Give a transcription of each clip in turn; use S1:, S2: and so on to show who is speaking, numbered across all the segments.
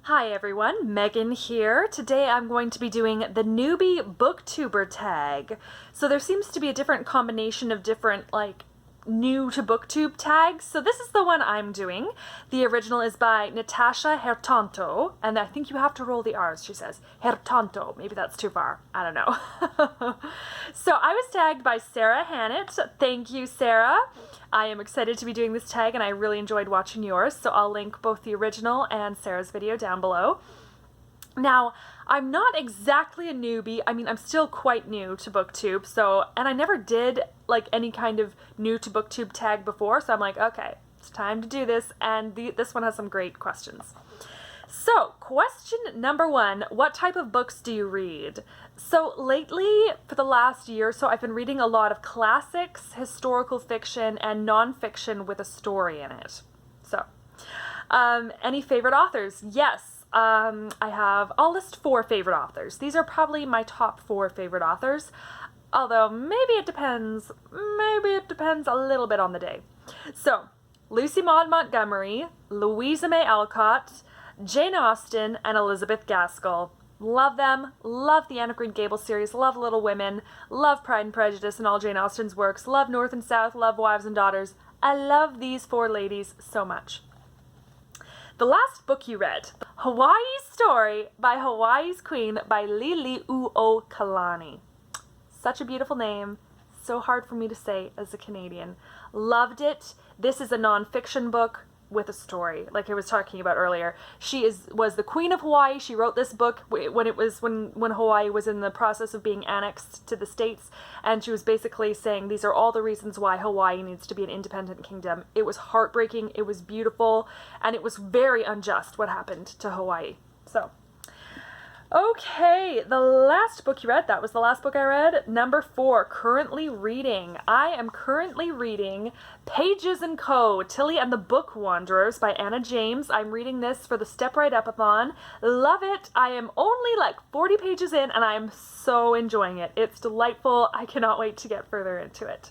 S1: Hi everyone, Megan here. Today I'm going to be doing the Newbie Booktuber tag. So there seems to be a different combination of different new to booktube tags. So this is the one I'm doing. The original is by Natasha Hertanto, and I think you have to roll the R's, she says. Hertanto, maybe that's too far. I don't know. So I was tagged by Sarah Hannett. Thank you, Sarah. I am excited to be doing this tag and I really enjoyed watching yours, so I'll link both the original and Sarah's video down below. Now, I'm not exactly a newbie. I mean, I'm still quite new to booktube, and I never did any kind of new to booktube tag before, so I'm like, okay, it's time to do this, and this one has some great questions. So, question number one, what type of books do you read? So lately, for the last year or so, I've been reading a lot of classics, historical fiction, and nonfiction with a story in it. So, any favorite authors? Yes. I'll list 4 favorite authors. These are probably my top 4 favorite authors, although maybe it depends a little bit on the day. So, Lucy Maud Montgomery, Louisa May Alcott, Jane Austen, and Elizabeth Gaskell. Love them, love the Anne of Green Gables series, love Little Women, love Pride and Prejudice and all Jane Austen's works, love North and South, love Wives and Daughters. I love these 4 ladies so much. The last book you read, Hawaii's Story by Hawaii's Queen by Liliuokalani. Such a beautiful name, so hard for me to say as a Canadian. Loved it. This is a nonfiction book with a story, like I was talking about earlier. She was the Queen of Hawaii. She wrote this book when Hawaii was in the process of being annexed to the States, and she was basically saying these are all the reasons why Hawaii needs to be an independent kingdom. It was heartbreaking, it was beautiful, and it was very unjust what happened to Hawaii. So, okay, the last book you read, that was the last book I read. Number 4, currently reading. I am currently reading Pages & Co., Tilly and the Book Wanderers by Anna James. I'm reading this for the Right Up-Athon. Love it. I am only 40 pages in and I am so enjoying it. It's delightful. I cannot wait to get further into it.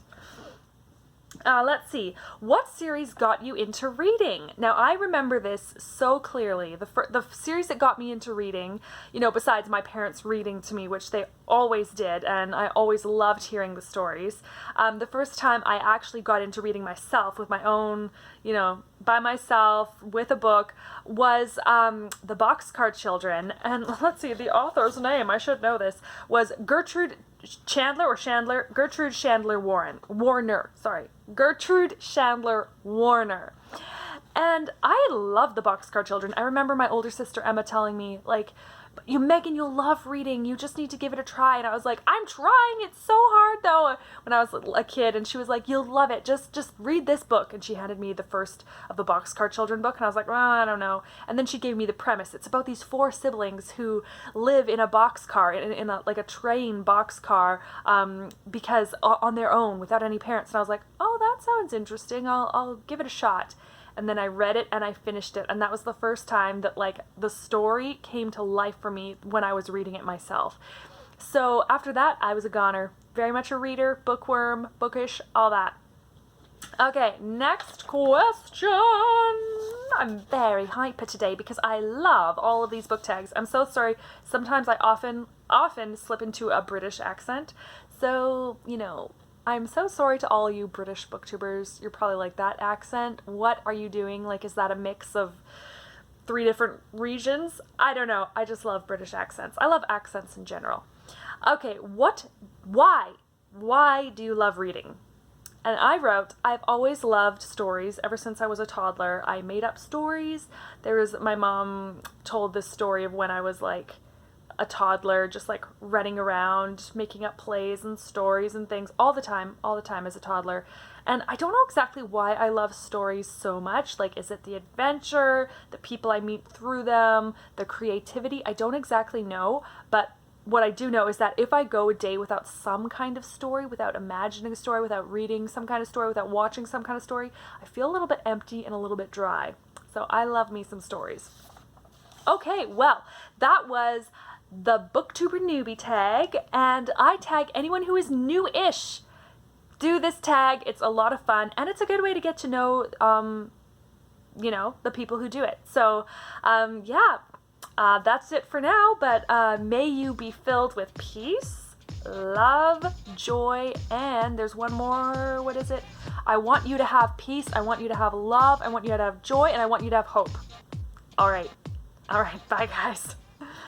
S1: Let's see. What series got you into reading? Now, I remember this so clearly. The series that got me into reading, besides my parents reading to me, which they always did, and I always loved hearing the stories. The first time I actually got into reading myself with my own, by myself with a book was The Boxcar Children. And let's see, the author's name, I should know this, was Gertrude Chandler Warner. And I love The Boxcar Children. I remember my older sister Emma telling me, Megan, you'll love reading. You just need to give it a try. And I was like, I'm trying. It's so hard, though, when I was a kid. And she was like, you'll love it. Just read this book. And she handed me the first of the Boxcar Children book. And I was like, I don't know. And then she gave me the premise. It's about these 4 siblings who live in a boxcar, in a train boxcar, because on their own, without any parents. And I was like, oh, that sounds interesting. I'll give it a shot. And then I read it and I finished it, and that was the first time that the story came to life for me when I was reading it myself. So after that, I was a goner. Very much a reader, bookworm, bookish, all that. Okay, next question. I'm very hyper today because I love all of these book tags. I'm so sorry. Sometimes I often slip into a British accent. So, I'm so sorry to all you British booktubers. You're probably like, that accent? What are you doing? Is that a mix of 3 different regions? I don't know. I just love British accents. I love accents in general. Okay, why do you love reading? And I wrote, I've always loved stories ever since I was a toddler. I made up stories. My mom told this story of when I was a toddler, just running around, making up plays and stories and things all the time as a toddler. And I don't know exactly why I love stories so much. Is it the adventure, the people I meet through them, the creativity? I don't exactly know, but what I do know is that if I go a day without some kind of story, without imagining a story, without reading some kind of story, without watching some kind of story, I feel a little bit empty and a little bit dry. So I love me some stories. Okay, well, that was the Booktuber Newbie tag, and I tag anyone who is new-ish. Do this tag. It's a lot of fun, and it's a good way to get to know, the people who do it. So, yeah, That's it for now, but may you be filled with peace, love, joy, and there's one more. What is it? I want you to have peace, I want you to have love, I want you to have joy, and I want you to have hope. All right. Bye, guys.